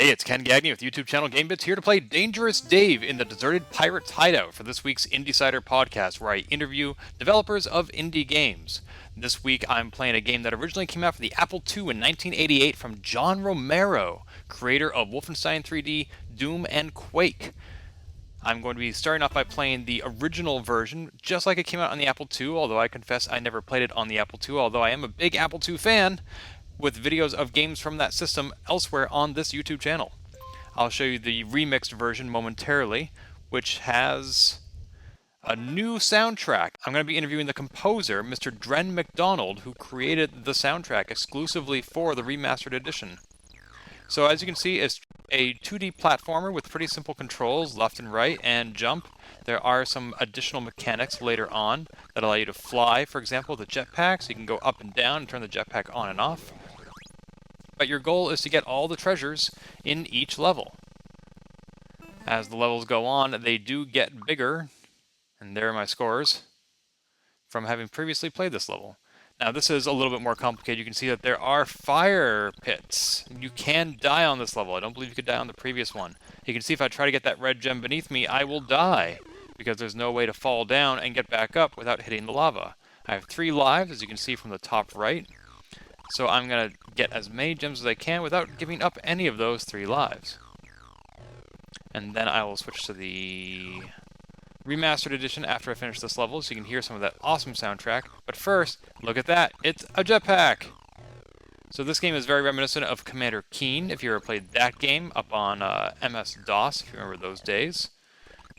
Hey, it's Ken Gagney with YouTube channel Gamebits here to play Dangerous Dave in the Deserted Pirates Hideout for this week's IndieSider podcast, where I interview developers of indie games. This week I'm playing a game that originally came out for the Apple II in 1988 from John Romero, creator of Wolfenstein 3D, Doom, and Quake. I'm going to be starting off by playing the original version, just like it came out on the Apple II, although I confess I never played it on the Apple II, although I am a big Apple II fan, with videos of games from that system elsewhere on this YouTube channel. I'll show you the remixed version momentarily, which has a new soundtrack. I'm going to be interviewing the composer, Mr. Dren McDonald, who created the soundtrack exclusively for the remastered edition. So as you can see, it's a 2D platformer with pretty simple controls, left and right, and jump. There are some additional mechanics later on that allow you to fly, for example, the jetpack, so you can go up and down and turn the jetpack on and off. But your goal is to get all the treasures in each level. As the levels go on, they do get bigger, and there are my scores from having previously played this level. Now this is a little bit more complicated. You can see that there are fire pits. You can die on this level. I don't believe you could die on the previous one. You can see if I try to get that red gem beneath me, I will die, because there's no way to fall down and get back up without hitting the lava. I have 3 lives, as you can see from the top right. So I'm going to get as many gems as I can without giving up any of those 3 lives. And then I will switch to the remastered edition after I finish this level, so you can hear some of that awesome soundtrack. But first, look at that, it's a jetpack! So this game is very reminiscent of Commander Keen, if you ever played that game up on MS-DOS, if you remember those days.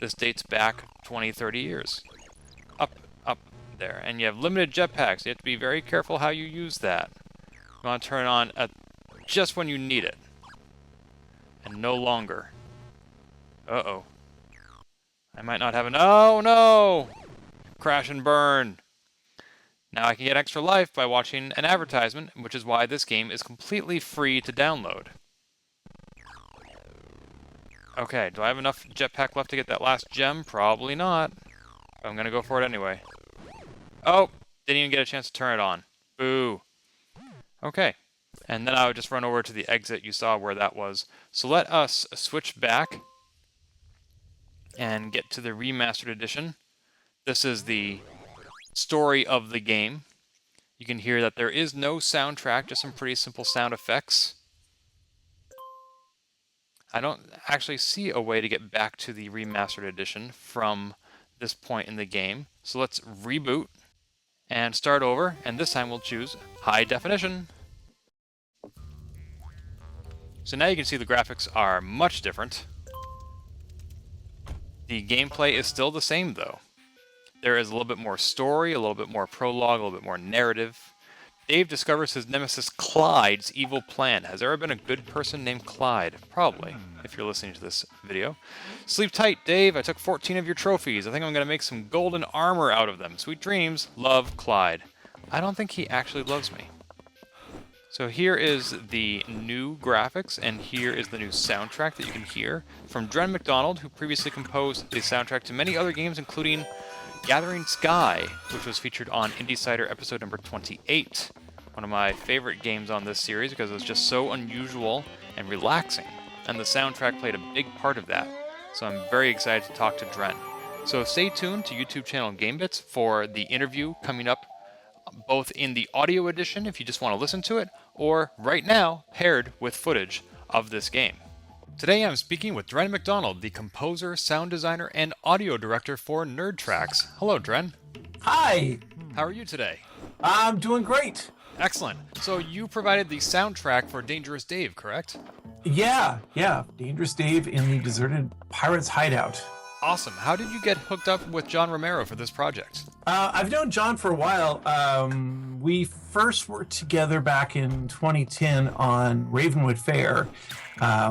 This dates back 20, 30 years. Up there. And you have limited jetpacks, you have to be very careful how you use that. You want to turn it on just when you need it. And no longer. Uh-oh. I might not have oh no! Crash and burn. Now I can get extra life by watching an advertisement, which is why this game is completely free to download. Okay, do I have enough jetpack left to get that last gem? Probably not. But I'm gonna go for it anyway. Oh! Didn't even get a chance to turn it on. Boo. Okay. And then I would just run over to the exit. You saw where that was. So let us switch back and get to the remastered edition. This is the story of the game. You can hear that there is no soundtrack, just some pretty simple sound effects. I don't actually see a way to get back to the remastered edition from this point in the game. So let's reboot and start over, and this time we'll choose high definition. So now you can see the graphics are much different. The gameplay is still the same, though. There is a little bit more story, a little bit more prologue, a little bit more narrative. Dave discovers his nemesis Clyde's evil plan. Has there ever been a good person named Clyde? Probably, if you're listening to this video. Sleep tight, Dave. I took 14 of your trophies. I think I'm going to make some golden armor out of them. Sweet dreams. Love, Clyde. I don't think he actually loves me. So here is the new graphics, and here is the new soundtrack that you can hear from Dren McDonald, who previously composed the soundtrack to many other games, including Gathering Sky, which was featured on IndieSider episode number 28. One of my favorite games on this series because it was just so unusual and relaxing, and the soundtrack played a big part of that. So I'm very excited to talk to Dren. So stay tuned to YouTube channel Gamebits for the interview coming up, both in the audio edition if you just want to listen to it, or right now paired with footage of this game. Today I'm speaking with Dren McDonald, the composer, sound designer, and audio director for Nerd Tracks. Hello, Dren. Hi. How are you today? I'm doing great. Excellent. So you provided the soundtrack for Dangerous Dave, correct? Yeah. Dangerous Dave in the Deserted Pirates Hideout. Awesome. How did you get hooked up with John Romero for this project? I've known John for a while. We first worked together back in 2010 on Ravenwood Fair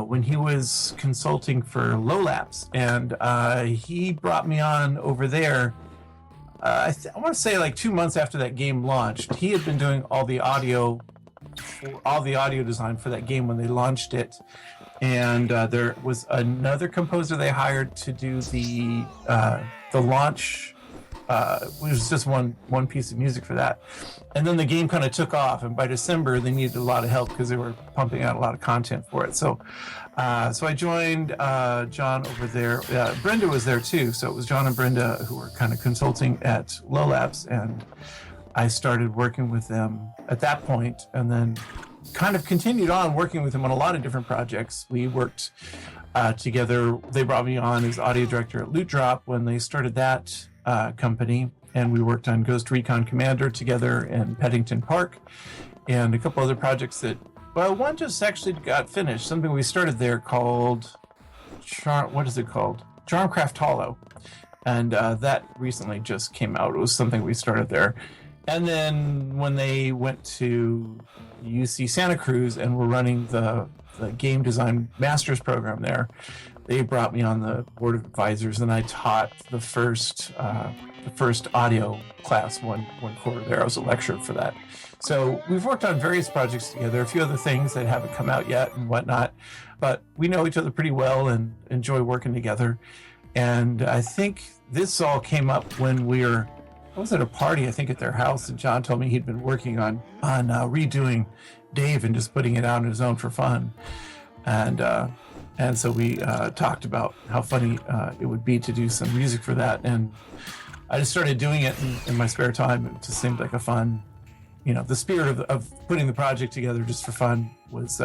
when he was consulting for Low Labs, and he brought me on over there. I want to say like 2 months after that game launched. He had been doing all the audio design for that game when they launched it. And there was another composer they hired to do the launch was just one piece of music for that. And then the game kind of took off, and by December they needed a lot of help because they were pumping out a lot of content for it. So I joined John over there. Brenda was there too, so it was John and Brenda who were kind of consulting at Low Labs, and I started working with them at that point, and then kind of continued on working with them on a lot of different projects. We worked together. They brought me on as audio director at Loot Drop when they started that company, and we worked on Ghost Recon Commander together in Peddington Park, and a couple other projects that, well, one just actually got finished. Something we started there called what is it called? Charmcraft Hollow, and that recently just came out. It was something we started there. And then when they went to UC Santa Cruz and were running the game design master's program there, they brought me on the board of advisors, and I taught the first audio class one quarter there. I was a lecturer for that. So we've worked on various projects together, a few other things that haven't come out yet and whatnot, but we know each other pretty well and enjoy working together. And I think this all came up when I was at a party, I think, at their house, and John told me he'd been working on redoing Dave and just putting it out on his own for fun. And so we talked about how funny it would be to do some music for that. And I just started doing it in my spare time. It just seemed like a fun, the spirit of putting the project together just for fun was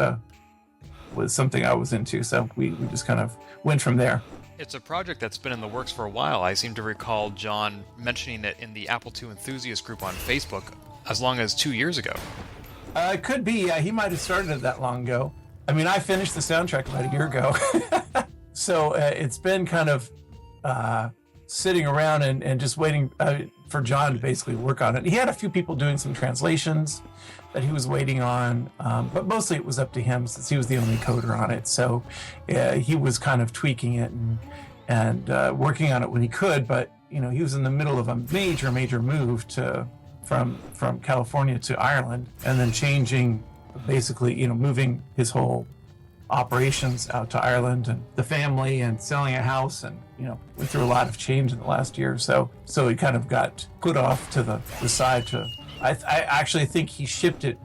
something I was into. So we just kind of went from there. It's a project that's been in the works for a while. I seem to recall John mentioning it in the Apple II enthusiast group on Facebook as long as 2 years ago. It could be. Yeah, he might have started it that long ago. I mean, I finished the soundtrack about a year ago. So it's been kind of sitting around and just waiting for John to basically work on it. He had a few people doing some translations that he was waiting on, but mostly it was up to him since he was the only coder on it. So he was kind of tweaking it and working on it when he could, but he was in the middle of a major move from California to Ireland, and then changing, basically, moving his whole operations out to Ireland and the family, and selling a house, and went through a lot of change in the last year or so. So he kind of got put off to the side. I actually think he shipped it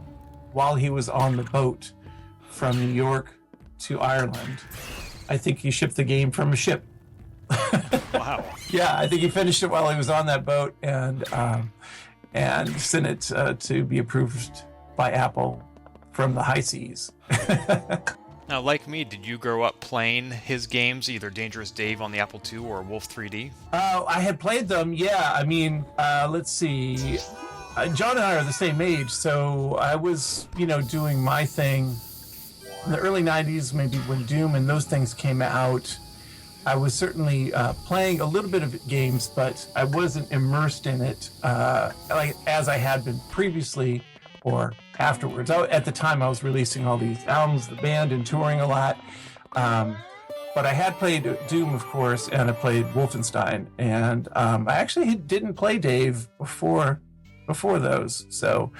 while he was on the boat from New York to Ireland. I think he shipped the game from a ship. Wow. Yeah, I think he finished it while he was on that boat, and sent it to be approved by Apple from the high seas. Now, like me, did you grow up playing his games, either Dangerous Dave on the Apple II or Wolf 3D? I had played them, yeah. I mean, let's see. John and I are the same age, so I was, doing my thing in the early 90s, maybe when Doom and those things came out. I was certainly playing a little bit of games, but I wasn't immersed in it as I had been previously or afterwards. At the time, I was releasing all these albums, the band, and touring a lot. But I had played Doom, of course, and I played Wolfenstein. And I actually didn't play Dave before those. So,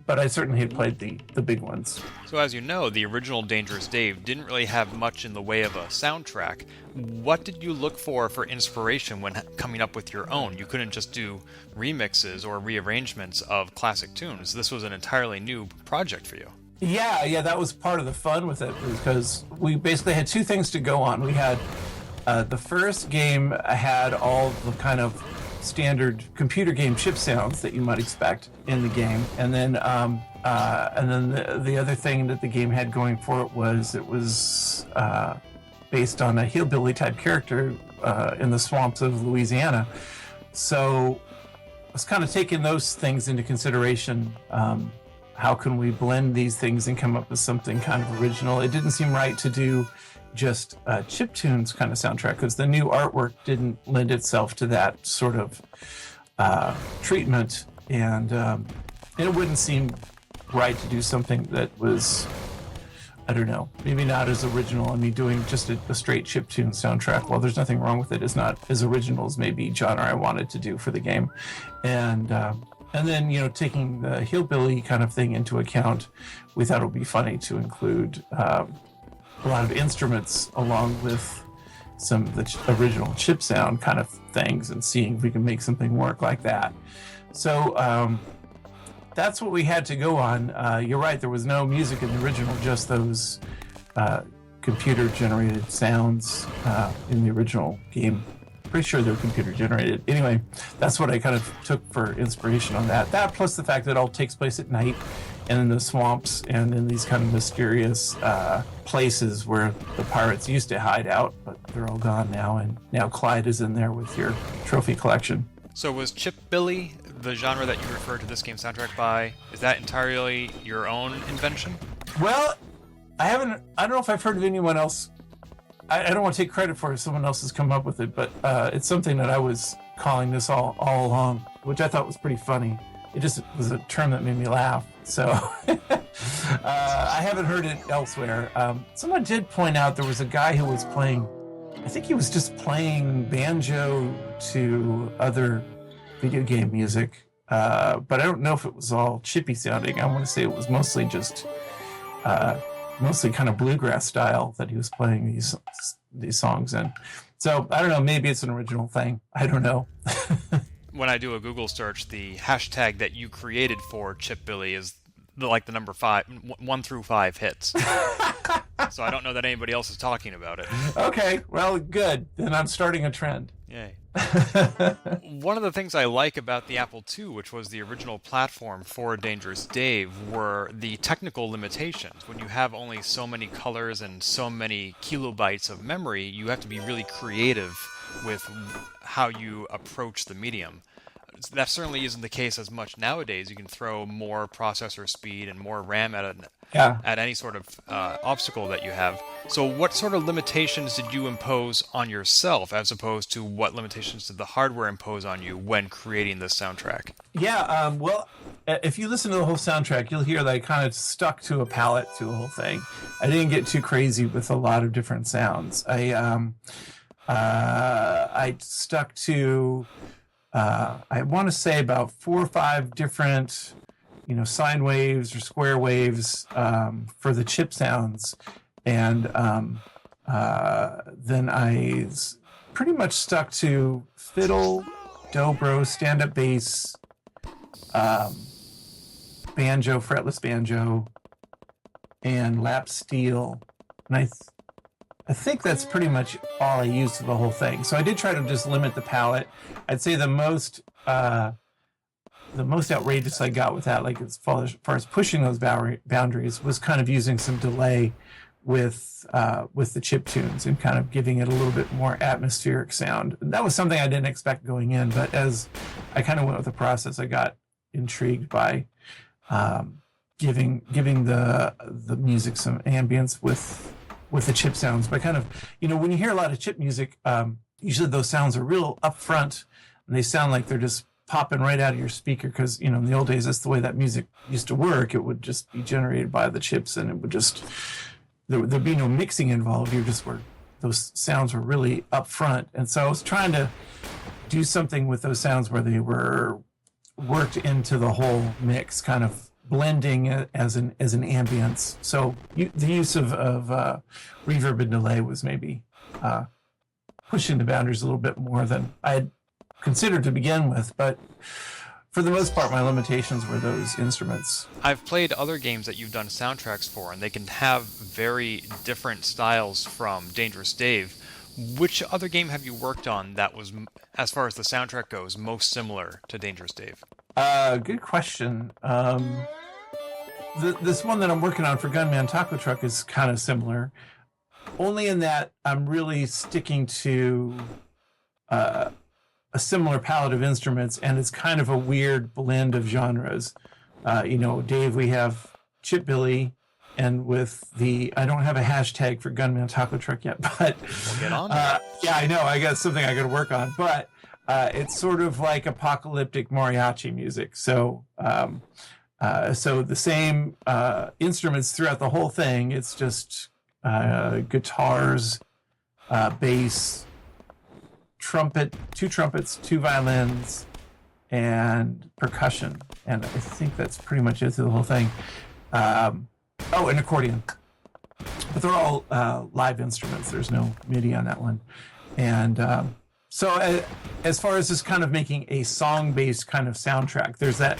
but I certainly had played the big ones. So as you know, the original Dangerous Dave didn't really have much in the way of a soundtrack. What did you look for inspiration when coming up with your own? You couldn't just do remixes or rearrangements of classic tunes. This was an entirely new project for you. Yeah, that was part of the fun with it, because we basically had two things to go on. We had the first game had all the kind of standard computer game chip sounds that you might expect in the game, and then the other thing that the game had going for it was based on a hillbilly type character in the swamps of Louisiana. So I was kind of taking those things into consideration. How can we blend these things and come up with something kind of original? It didn't seem right to do just chiptunes kind of soundtrack, because the new artwork didn't lend itself to that sort of treatment, and it wouldn't seem right to do something that was, I don't know, maybe not as original. I mean, doing just a straight chiptune soundtrack, well, there's nothing wrong with it, it's not as original as maybe John or I wanted to do for the game. And then, taking the hillbilly kind of thing into account, we thought it would be funny to include a lot of instruments along with some of the original chip sound kind of things and seeing if we can make something work like that. So that's what we had to go on. You're right, there was no music in the original, just those computer-generated sounds in the original game. Pretty sure they're computer-generated. Anyway, that's what I kind of took for inspiration on that. That plus the fact that it all takes place at night and in the swamps and in these kind of mysterious places where the pirates used to hide out, but they're all gone now, and now Clyde is in there with your trophy collection. So was chipbilly the genre that you referred to this game's soundtrack by? Is that entirely your own invention? Well, I don't know if I've heard of anyone else. I don't want to take credit for it if someone else has come up with it, but it's something that I was calling this all along, which I thought was pretty funny. It just was a term that made me laugh. So I haven't heard it elsewhere. Someone did point out there was a guy who was playing, I think he was just playing banjo to other video game music, but I don't know if it was all chippy sounding. I want to say it was mostly just mostly kind of bluegrass style that he was playing these songs in. So I don't know, maybe it's an original thing. I don't know. When I do a Google search, the hashtag that you created for chipbilly is like the number 1 through 5 hits. So I don't know that anybody else is talking about it. Okay, well, good. Then I'm starting a trend. Yay. One of the things I like about the Apple II, which was the original platform for Dangerous Dave, were the technical limitations. When you have only so many colors and so many kilobytes of memory, you have to be really creative with how you approach the medium. That certainly isn't the case as much nowadays. You can throw more processor speed and more RAM at any sort of obstacle that you have. So what sort of limitations did you impose on yourself as opposed to what limitations did the hardware impose on you when creating this soundtrack? Yeah, well, if you listen to the whole soundtrack, you'll hear that I kind of stuck to a palette to the whole thing. I didn't get too crazy with a lot of different sounds. I stuck to... I want to say about 4 or 5 different, sine waves or square waves for the chip sounds, and then I pretty much stuck to fiddle, dobro, stand-up bass, banjo, fretless banjo, and lap steel, and I think that's pretty much all I used for the whole thing. So I did try to just limit the palette. I'd say the most outrageous I got with that, like as far as pushing those boundaries, was kind of using some delay with the chip tunes and kind of giving it a little bit more atmospheric sound. And that was something I didn't expect going in, but as I kind of went with the process, I got intrigued by giving the music some ambience with the chip sounds. But kind of, when you hear a lot of chip music, usually those sounds are real upfront, and they sound like they're just popping right out of your speaker, because, in the old days, that's the way that music used to work. It would just be generated by the chips, and it would just, there'd be no mixing involved. Those sounds were really upfront. And so I was trying to do something with those sounds where they were worked into the whole mix, kind of blending as an ambience. So the use of reverb and delay was maybe pushing the boundaries a little bit more than I had considered to begin with, but for the most part, my limitations were those instruments. I've played other games that you've done soundtracks for, and they can have very different styles from Dangerous Dave. Which other game have you worked on that was, as far as the soundtrack goes, most similar to Dangerous Dave? Good question. This one that I'm working on for Gunman Taco Truck is kind of similar, only in that I'm really sticking to a similar palette of instruments, and it's kind of a weird blend of genres. Dave, we have chipbilly, and with I don't have a hashtag for Gunman Taco Truck yet, but we'll get on that. Yeah, I know, I got something I got to work on, but it's sort of like apocalyptic mariachi music. So the same instruments throughout the whole thing. It's just guitars, bass, trumpet, 2 trumpets, 2 violins, and percussion. And I think that's pretty much it through the whole thing. An accordion. but they're all live instruments. There's no MIDI on that one. And so as far as just kind of making a song-based kind of soundtrack, there's that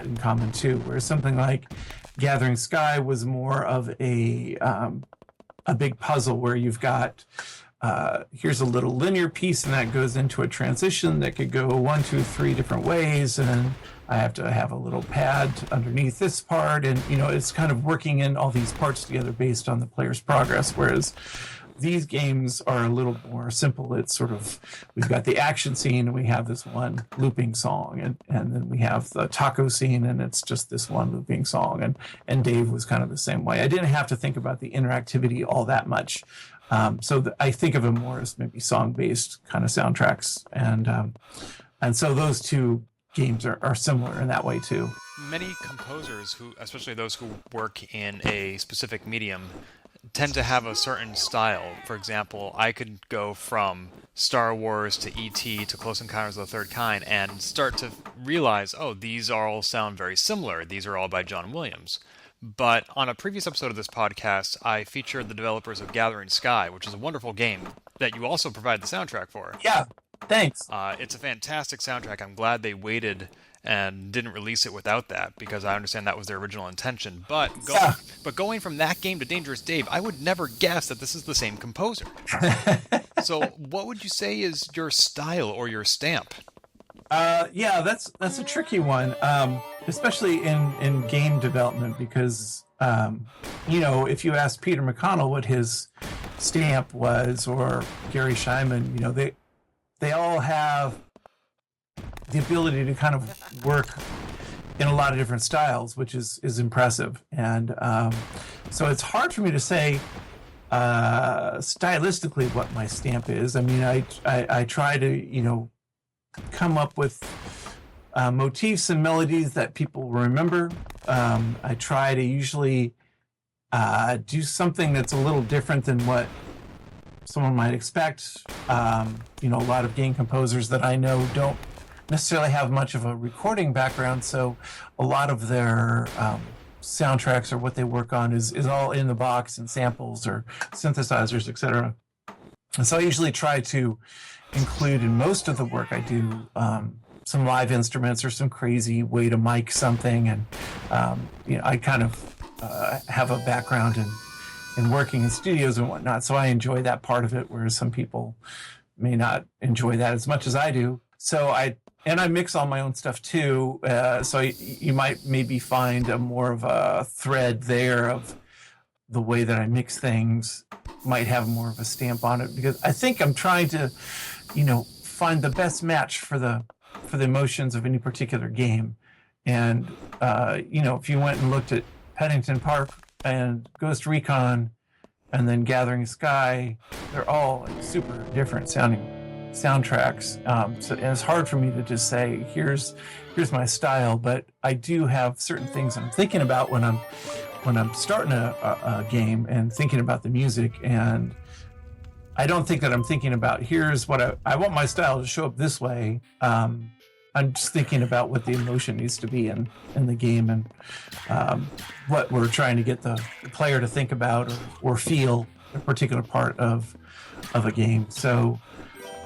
in common too, where something like Gathering Sky was more of a big puzzle where you've got here's a little linear piece and that goes into a transition that could go 1, 2, 3 different ways, and I have to have a little pad underneath this part, and it's kind of working in all these parts together based on the player's progress, whereas these games are a little more simple. It's sort of, we've got the action scene and we have this one looping song, and then we have the taco scene and it's just this one looping song, and Dave was kind of the same way. I didn't have to think about the interactivity all that much. So I think of them more as maybe song-based kind of soundtracks, and so those two games are similar in that way too. Many composers, who, especially those who work in a specific medium, tend to have a certain style. For example, I could go from Star Wars to E.T. to Close Encounters of the Third Kind and start to realize, oh, these all sound very similar. These are all by John Williams. But on a previous episode of this podcast, I featured the developers of Gathering Sky, which is a wonderful game that you also provide the soundtrack for. Yeah, thanks. It's a fantastic soundtrack. I'm glad they waited and didn't release it without that, because I understand that was their original intention. But going from that game to Dangerous Dave, I would never guess that this is the same composer. So what would you say is your style or your stamp? Yeah, that's a tricky one, especially in game development, because if you ask Peter McConnell what his stamp was, or Gary Scheinman, they all have the ability to kind of work in a lot of different styles, which is impressive. And so it's hard for me to say stylistically what my stamp is. I mean, I try to come up with motifs and melodies that people remember. I try to usually do something that's a little different than what someone might expect. A lot of game composers that I know don't necessarily have much of a recording background, so a lot of their soundtracks or what they work on is all in the box and samples or synthesizers, etc. And so I usually try to include in most of the work I do some live instruments or some crazy way to mic something, and I kind of have a background in working in studios and whatnot, so I enjoy that part of it, whereas some people may not enjoy that as much as I do. So I mix all my own stuff too, so you might maybe find more of a thread there of the way that I mix things might have more of a stamp on it, because I think I'm trying to find the best match for the emotions of any particular game. And if you went and looked at Paddington Park and Ghost Recon and then Gathering Sky, they're all super different sounding soundtracks. So and it's hard for me to just say here's my style, but I do have certain things I'm thinking about when I'm starting a game and thinking about the music. And I don't think that I'm thinking about here's what I want my style to show up this way. I'm just thinking about what the emotion needs to be in the game, and what we're trying to get the player to think about or feel a particular part of a game. So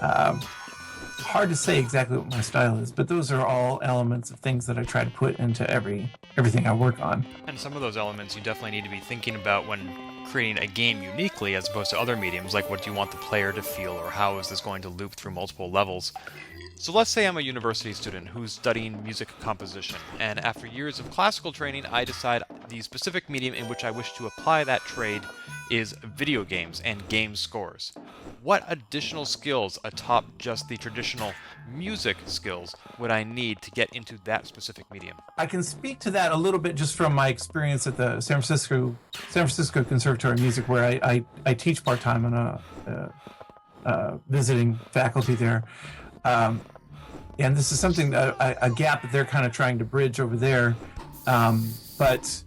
hard to say exactly what my style is, but those are all elements of things that I try to put into everything I work on. And some of those elements you definitely need to be thinking about when creating a game uniquely as opposed to other mediums, like what do you want the player to feel, or how is this going to loop through multiple levels. So let's say I'm a university student who's studying music composition, and after years of classical training, I decide the specific medium in which I wish to apply that trade is video games and game scores. What additional skills atop just the traditional music skills would I need to get into that specific medium? I can speak to that a little bit just from my experience at the San Francisco Conservatory of Music, where I teach part-time and visiting faculty there. And this is something that a gap that they're kind of trying to bridge over there. But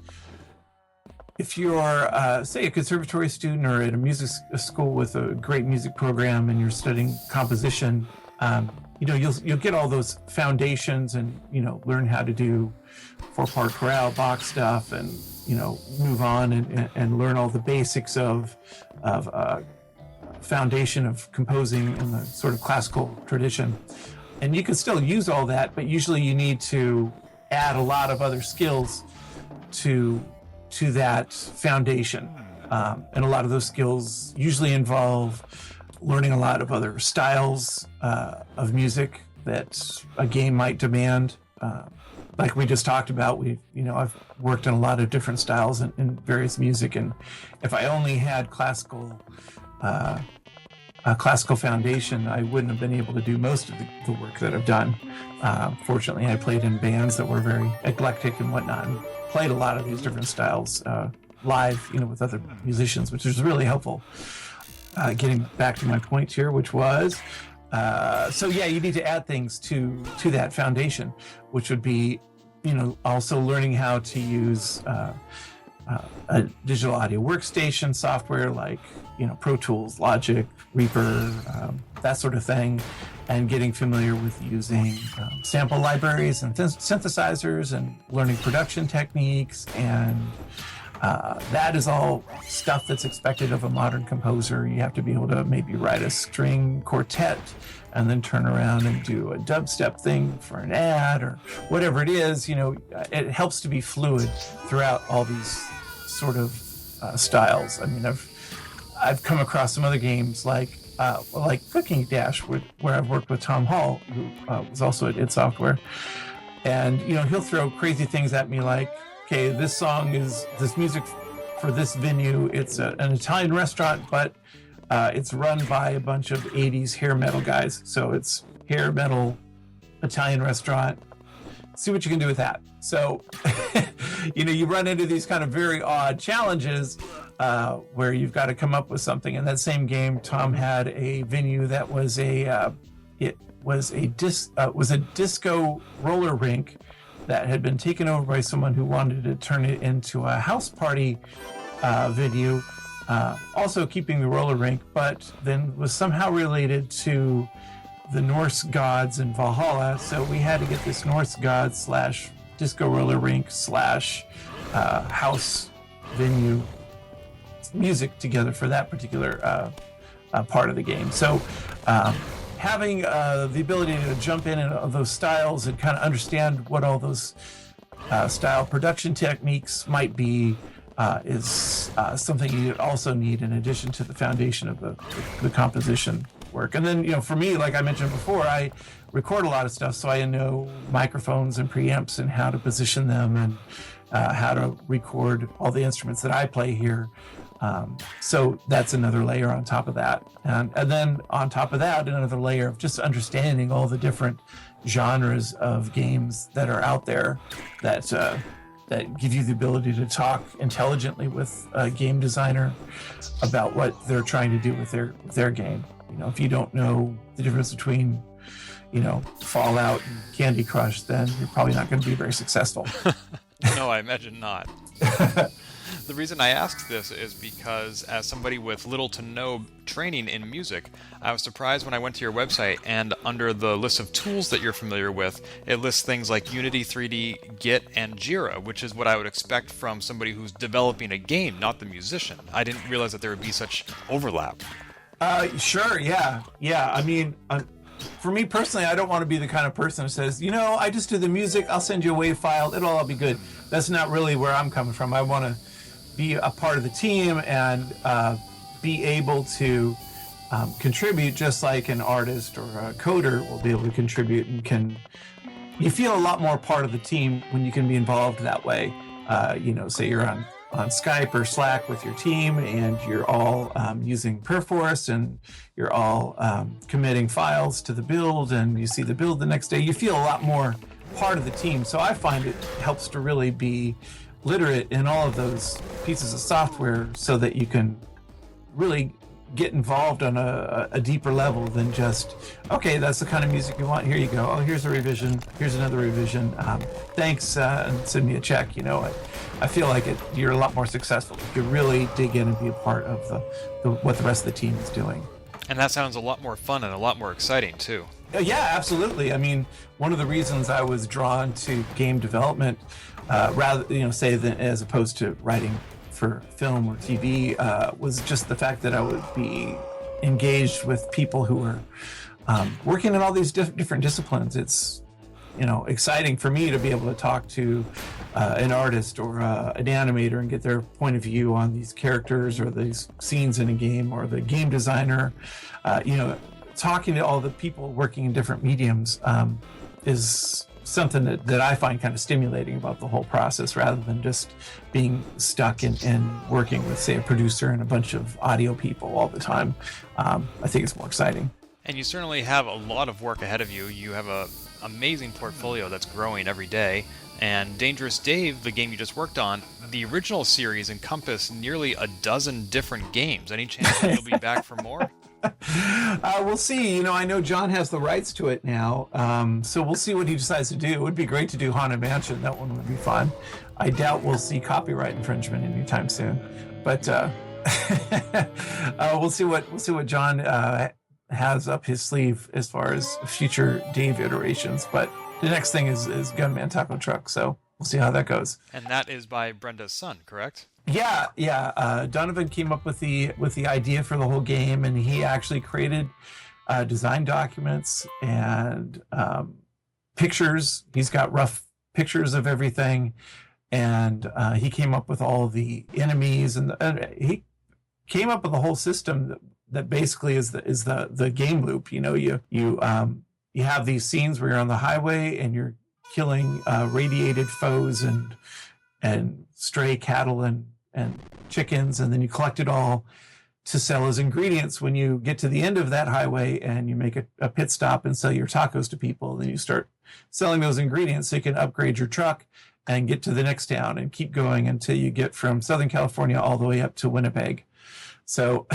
if you're, say, a conservatory student or at a music school with a great music program and you're studying composition, you'll get all those foundations and learn how to do 4-part chorale box stuff and move on and learn all the basics of foundation of composing in the sort of classical tradition. And you can still use all that, but usually you need to add a lot of other skills to that foundation. And a lot of those skills usually involve learning a lot of other styles of music that a game might demand. Like we just talked about, I've worked in a lot of different styles in various music, and if I only had classical foundation, I wouldn't have been able to do most of the work that I've done. Fortunately, I played in bands that were very eclectic and whatnot, and played a lot of these different styles live, with other musicians, which was really helpful. Getting back to my point here, which was, you need to add things to that foundation, which would be, also learning how to use a digital audio workstation software like, Pro Tools, Logic, Reaper, that sort of thing, and getting familiar with using sample libraries and synthesizers and learning production techniques. And that is all stuff that's expected of a modern composer. You have to be able to maybe write a string quartet and then turn around and do a dubstep thing for an ad or whatever it is. It helps to be fluid throughout all these sort of styles. I mean, I've come across some other games like Cooking Dash, where I've worked with Tom Hall, who was also at id Software, and he'll throw crazy things at me like, okay, this music for this venue. It's an Italian restaurant, but it's run by a bunch of 80s hair metal guys. So it's hair metal, Italian restaurant. See what you can do with that. So, you run into these kind of very odd challenges where you've got to come up with something. In that same game, Tom had a venue that was a disco roller rink that had been taken over by someone who wanted to turn it into a house party venue, also keeping the roller rink, but then was somehow related to the Norse gods in Valhalla. So we had to get this Norse god / disco roller rink / house venue music together for that particular part of the game. So having the ability to jump in those styles and kind of understand what all those style production techniques might be is something you also need in addition to the foundation of the composition work. And then, for me, like I mentioned before, I record a lot of stuff, so I know microphones and preamps and how to position them and how to record all the instruments that I play here. So that's another layer on top of that. And then on top of that, another layer of just understanding all the different genres of games that are out there that give you the ability to talk intelligently with a game designer about what they're trying to do with their game. If you don't know the difference between, Fallout and Candy Crush, then you're probably not going to be very successful. No, I imagine not. The reason I asked this is because, as somebody with little to no training in music, I was surprised when I went to your website and under the list of tools that you're familiar with, it lists things like Unity 3D, Git, and Jira, which is what I would expect from somebody who's developing a game, not the musician. I didn't realize that there would be such overlap. Sure, yeah. I mean, for me personally, I don't want to be the kind of person who says, I just do the music, I'll send you a WAV file, it'll all be good. That's not really where I'm coming from. I want to be a part of the team and be able to contribute just like an artist or a coder will be able to contribute, and you feel a lot more part of the team when you can be involved that way. Say you're on Skype or Slack with your team and you're all using Perforce and you're all committing files to the build and you see the build the next day, you feel a lot more part of the team. So I find it helps to really be literate in all of those pieces of software so that you can really get involved on a deeper level than just, okay, that's the kind of music you want, here you go, oh, here's a revision, here's another revision, thanks, and send me a check. I feel like you're a lot more successful if you really dig in and be a part of what the rest of the team is doing. And that sounds a lot more fun and a lot more exciting, too. Yeah, absolutely. I mean, one of the reasons I was drawn to game development, say than as opposed to writing for film or TV, was just the fact that I would be engaged with people who are working in all these different disciplines. It's exciting for me to be able to talk to an artist or an animator and get their point of view on these characters or these scenes in a game, or the game designer. Talking to all the people working in different mediums is something that I find kind of stimulating about the whole process, rather than just being stuck in working with, say, a producer and a bunch of audio people all the time. I think it's more exciting. And you certainly have a lot of work ahead of you. You have an amazing portfolio that's growing every day. And Dangerous Dave, the game you just worked on, the original series encompassed nearly a dozen different games. Any chance that you'll be back for more? We'll see. I know John has the rights to it now, so we'll see what he decides to do. It would be great to do Haunted Mansion. That one would be fun. I doubt we'll see copyright infringement anytime soon, but we'll see what John has up his sleeve as far as future Dave iterations. But the next thing is Gunman Taco Truck, so we'll see how that goes. And that is by Brenda's son, correct? Yeah. Donovan came up with the idea for the whole game, and he actually created design documents and pictures. He's got rough pictures of everything, and he came up with all the enemies, and he came up with a whole system that basically is the game loop. You have these scenes where you're on the highway and you're killing radiated foes and stray cattle and chickens, and then you collect it all to sell as ingredients when you get to the end of that highway and you make a pit stop and sell your tacos to people. Then you start selling those ingredients so you can upgrade your truck and get to the next town and keep going until you get from Southern California all the way up to Winnipeg. So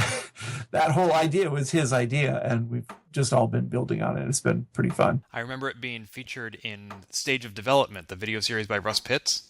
that whole idea was his idea, and we've just all been building on it. It's been pretty fun. I remember it being featured in Stage of Development, the video series by Russ Pitts.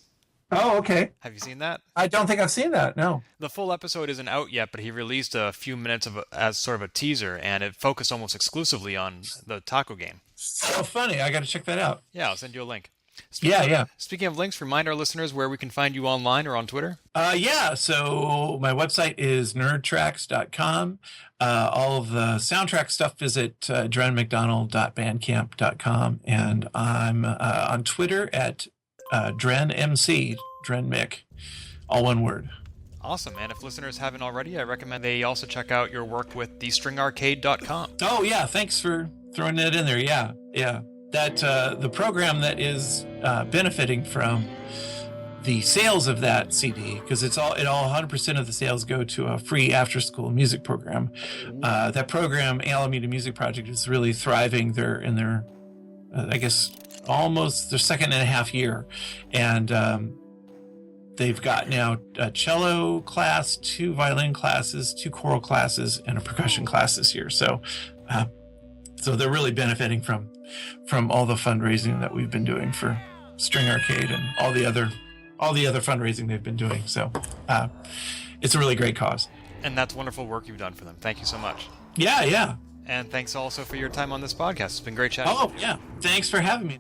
Oh, okay. Have you seen that? I don't think I've seen that, no. The full episode isn't out yet, but he released a few minutes as sort of a teaser, and it focused almost exclusively on the taco game. So funny. I got to check that out. Yeah, I'll send you a link. Speaking of links, remind our listeners where we can find you online or on Twitter. So my website is nerdtracks.com. All of the soundtrack stuff is at drenmcdonald.bandcamp.com. And I'm on Twitter at DrenMC, DrenMick, all one word. Awesome. And if listeners haven't already, I recommend they also check out your work with thestringarcade.com. Oh, yeah. Thanks for throwing that in there. Yeah. That the program that is benefiting from the sales of that CD, because it all 100% of the sales go to a free after-school music program. That program, Alameda Music Project, is really thriving. They're in their, I guess, almost their second and a half year, and they've got now a cello class, 2 violin classes, 2 choral classes, and a percussion class this year. So they're really benefiting from all the fundraising that we've been doing for String Arcade and all the other fundraising they've been doing. So it's a really great cause. And that's wonderful work you've done for them. Thank you so much. Yeah. And thanks also for your time on this podcast. It's been great chatting. Oh, yeah. Thanks for having me.